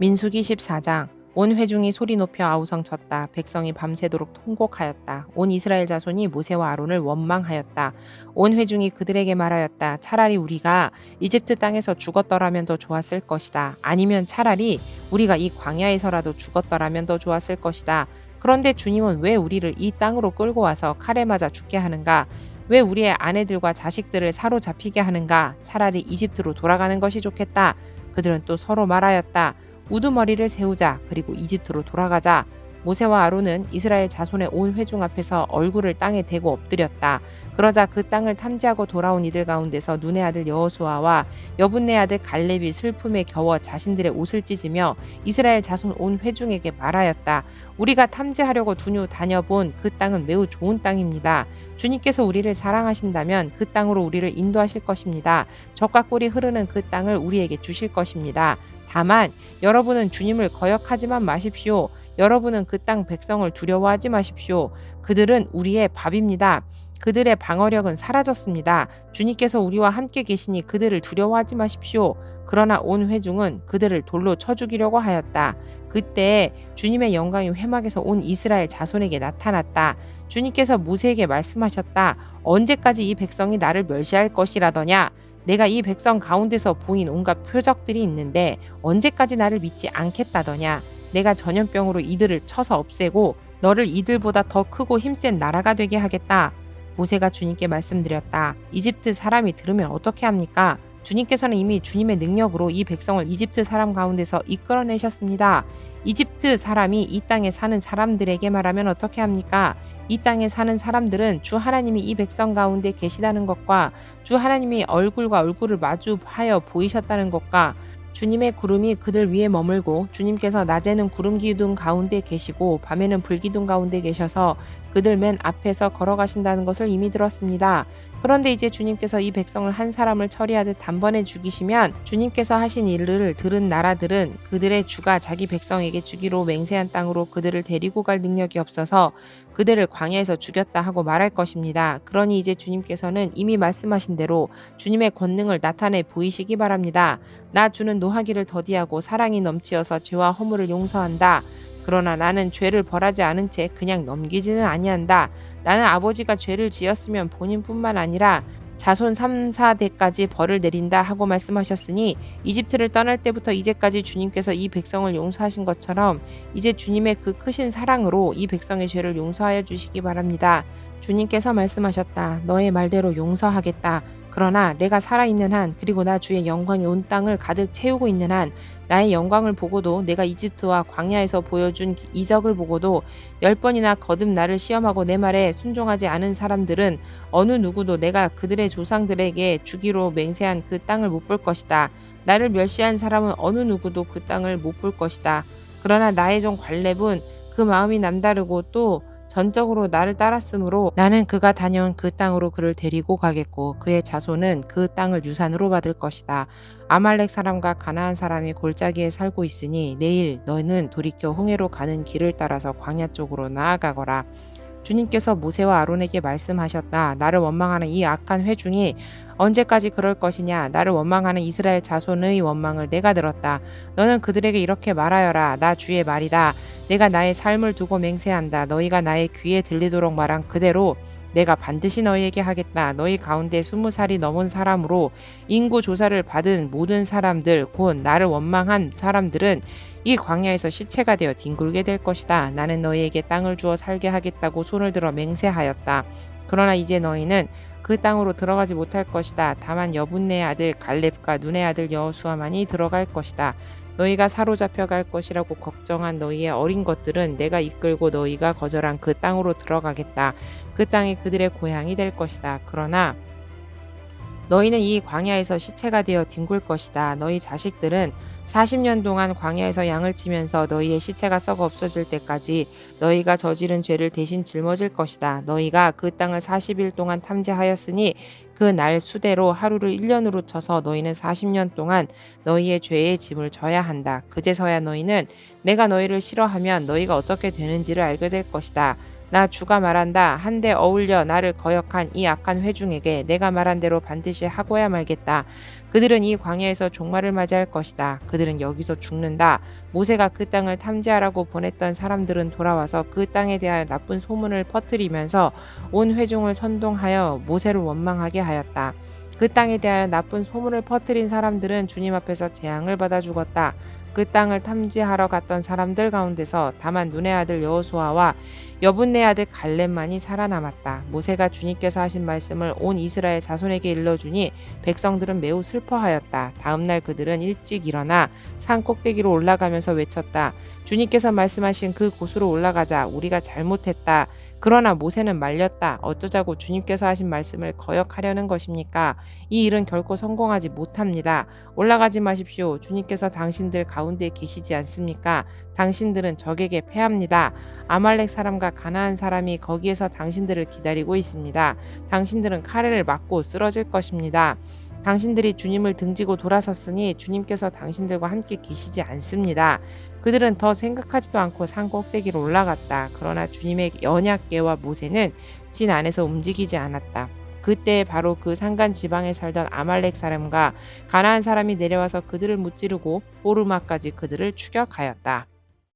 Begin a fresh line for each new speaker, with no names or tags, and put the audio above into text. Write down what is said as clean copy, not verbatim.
민수기 14장. 온 회중이 소리 높여 아우성쳤다. 백성이 밤새도록 통곡하였다. 온 이스라엘 자손이 모세와 아론을 원망하였다. 온 회중이 그들에게 말하였다. 차라리 우리가 이집트 땅에서 죽었더라면 더 좋았을 것이다. 아니면 차라리 우리가 이 광야에서라도 죽었더라면 더 좋았을 것이다. 그런데 주님은 왜 우리를 이 땅으로 끌고 와서 칼에 맞아 죽게 하는가? 왜 우리의 아내들과 자식들을 사로잡히게 하는가? 차라리 이집트로 돌아가는 것이 좋겠다. 그들은 또 서로 말하였다. 우두머리를 세우자. 그리고 이집트로 돌아가자. 모세와 아론은 이스라엘 자손의 온 회중 앞에서 얼굴을 땅에 대고 엎드렸다. 그러자 그 땅을 탐지하고 돌아온 이들 가운데서 눈의 아들 여호수아와 여분네 아들 갈렙이 슬픔에 겨워 자신들의 옷을 찢으며 이스라엘 자손 온 회중에게 말하였다. 우리가 탐지하려고 두루 다녀본 그 땅은 매우 좋은 땅입니다. 주님께서 우리를 사랑하신다면 그 땅으로 우리를 인도하실 것입니다. 젖과 꿀이 흐르는 그 땅을 우리에게 주실 것입니다. 다만 여러분은 주님을 거역하지만 마십시오. 여러분은 그 땅 백성을 두려워하지 마십시오. 그들은 우리의 밥입니다. 그들의 방어력은 사라졌습니다. 주님께서 우리와 함께 계시니 그들을 두려워하지 마십시오. 그러나 온 회중은 그들을 돌로 쳐 죽이려고 하였다. 그때 주님의 영광이 회막에서 온 이스라엘 자손에게 나타났다. 주님께서 모세에게 말씀하셨다. 언제까지 이 백성이 나를 멸시할 것이라더냐? 내가 이 백성 가운데서 보인 온갖 표적들이 있는데 언제까지 나를 믿지 않겠다더냐? 내가 전염병으로 이들을 쳐서 없애고 너를 이들보다 더 크고 힘센 나라가 되게 하겠다. 모세가 주님께 말씀드렸다. 이집트 사람이 들으면 어떻게 합니까? 주님께서는 이미 주님의 능력으로 이 백성을 이집트 사람 가운데서 이끌어내셨습니다. 이집트 사람이 이 땅에 사는 사람들에게 말하면 어떻게 합니까? 이 땅에 사는 사람들은 주 하나님이 이 백성 가운데 계시다는 것과 주 하나님이 얼굴과 얼굴을 마주하여 보이셨다는 것과 주님의 구름이 그들 위에 머물고 주님께서 낮에는 구름 기둥 가운데 계시고 밤에는 불 기둥 가운데 계셔서 그들 맨 앞에서 걸어가신다는 것을 이미 들었습니다. 그런데 이제 주님께서 이 백성을 한 사람을 처리하듯 단번에 죽이시면 주님께서 하신 일을 들은 나라들은 그들의 주가 자기 백성에게 주기로 맹세한 땅으로 그들을 데리고 갈 능력이 없어서 그들을 광야에서 죽였다 하고 말할 것입니다. 그러니 이제 주님께서는 이미 말씀하신 대로 주님의 권능을 나타내 보이시기 바랍니다. 나 주는 노하기를 더디하고 사랑이 넘치어서 죄와 허물을 용서한다. 그러나 나는 죄를 벌하지 않은 채 그냥 넘기지는 아니한다. 나는 아버지가 죄를 지었으면 본인뿐만 아니라 자손 3, 4대까지 벌을 내린다 하고 말씀하셨으니 이집트를 떠날 때부터 이제까지 주님께서 이 백성을 용서하신 것처럼 이제 주님의 그 크신 사랑으로 이 백성의 죄를 용서하여 주시기 바랍니다. 주님께서 말씀하셨다. 너의 말대로 용서하겠다. 그러나 내가 살아있는 한 그리고 나 주의 영광이 온 땅을 가득 채우고 있는 한 나의 영광을 보고도 내가 이집트와 광야에서 보여준 이적을 보고도 10번이나 거듭 나를 시험하고 내 말에 순종하지 않은 사람들은 어느 누구도 내가 그들의 조상들에게 주기로 맹세한 그 땅을 못 볼 것이다. 나를 멸시한 사람은 어느 누구도 그 땅을 못 볼 것이다. 그러나 나의 종 갈렙은 그 마음이 남다르고 또 전적으로 나를 따랐으므로 나는 그가 다녀온 그 땅으로 그를 데리고 가겠고 그의 자손은 그 땅을 유산으로 받을 것이다. 아말렉 사람과 가나안 사람이 골짜기에 살고 있으니 내일 너는 돌이켜 홍해로 가는 길을 따라서 광야 쪽으로 나아가거라. 주님께서 모세와 아론에게 말씀하셨다. 나를 원망하는 이 악한 회중이 언제까지 그럴 것이냐? 나를 원망하는 이스라엘 자손의 원망을 내가 들었다. 너는 그들에게 이렇게 말하여라. 나 주의 말이다. 내가 나의 삶을 두고 맹세한다. 너희가 나의 귀에 들리도록 말한 그대로 내가 반드시 너희에게 하겠다. 너희 가운데 20살이 넘은 사람으로 인구 조사를 받은 모든 사람들 곧 나를 원망한 사람들은 이 광야에서 시체가 되어 뒹굴게 될 것이다. 나는 너희에게 땅을 주어 살게 하겠다고 손을 들어 맹세하였다. 그러나 이제 너희는 그 땅으로 들어가지 못할 것이다. 다만 여분네 아들 갈렙과 눈의 아들 여호수아만이 들어갈 것이다. 너희가 사로잡혀 갈 것이라고 걱정한 너희의 어린 것들은 내가 이끌고 너희가 거절한 그 땅으로 들어가겠다. 그 땅이 그들의 고향이 될 것이다. 그러나 너희는 이 광야에서 시체가 되어 뒹굴 것이다. 너희 자식들은 40년 동안 광야에서 양을 치면서 너희의 시체가 썩어 없어질 때까지 너희가 저지른 죄를 대신 짊어질 것이다. 너희가 그 땅을 40일 동안 탐지하였으니 그 날 수대로 하루를 1년으로 쳐서 너희는 40년 동안 너희의 죄의 짐을 져야 한다. 그제서야 너희는 내가 너희를 싫어하면 너희가 어떻게 되는지를 알게 될 것이다. 나 주가 말한다. 한데 어울려 나를 거역한 이 악한 회중에게 내가 말한 대로 반드시 하고야 말겠다. 그들은 이 광야에서 종말을 맞이할 것이다. 그들은 여기서 죽는다. 모세가 그 땅을 탐지하라고 보냈던 사람들은 돌아와서 그 땅에 대하여 나쁜 소문을 퍼뜨리면서 온 회중을 선동하여 모세를 원망하게 하였다. 그 땅에 대하여 나쁜 소문을 퍼뜨린 사람들은 주님 앞에서 재앙을 받아 죽었다. 그 땅을 탐지하러 갔던 사람들 가운데서 다만 눈의 아들 여호수아와 여분네 아들 갈렙만이 살아남았다. 모세가 주님께서 하신 말씀을 온 이스라엘 자손에게 일러주니 백성들은 매우 슬퍼하였다. 다음 날 그들은 일찍 일어나 산 꼭대기로 올라가면서 외쳤다. 주님께서 말씀하신 그 곳으로 올라가자. 우리가 잘못했다. 그러나 모세는 말렸다. 어쩌자고 주님께서 하신 말씀을 거역하려는 것입니까? 이 일은 결코 성공하지 못합니다. 올라가지 마십시오. 주님께서 당신들 가운데 계시지 않습니까? 당신들은 적에게 패합니다. 아말렉 사람과 가나안 사람이 거기에서 당신들을 기다리고 있습니다. 당신들은 칼을 맞고 쓰러질 것입니다. 당신들이 주님을 등지고 돌아섰으니 주님께서 당신들과 함께 계시지 않습니다. 그들은 더 생각하지도 않고 산 꼭대기로 올라갔다. 그러나 주님의 언약궤와 모세는 진 안에서 움직이지 않았다. 그때 바로 그 산간 지방에 살던 아말렉 사람과 가나안 사람이 내려와서 그들을 무찌르고 호르마까지 그들을 추격하였다.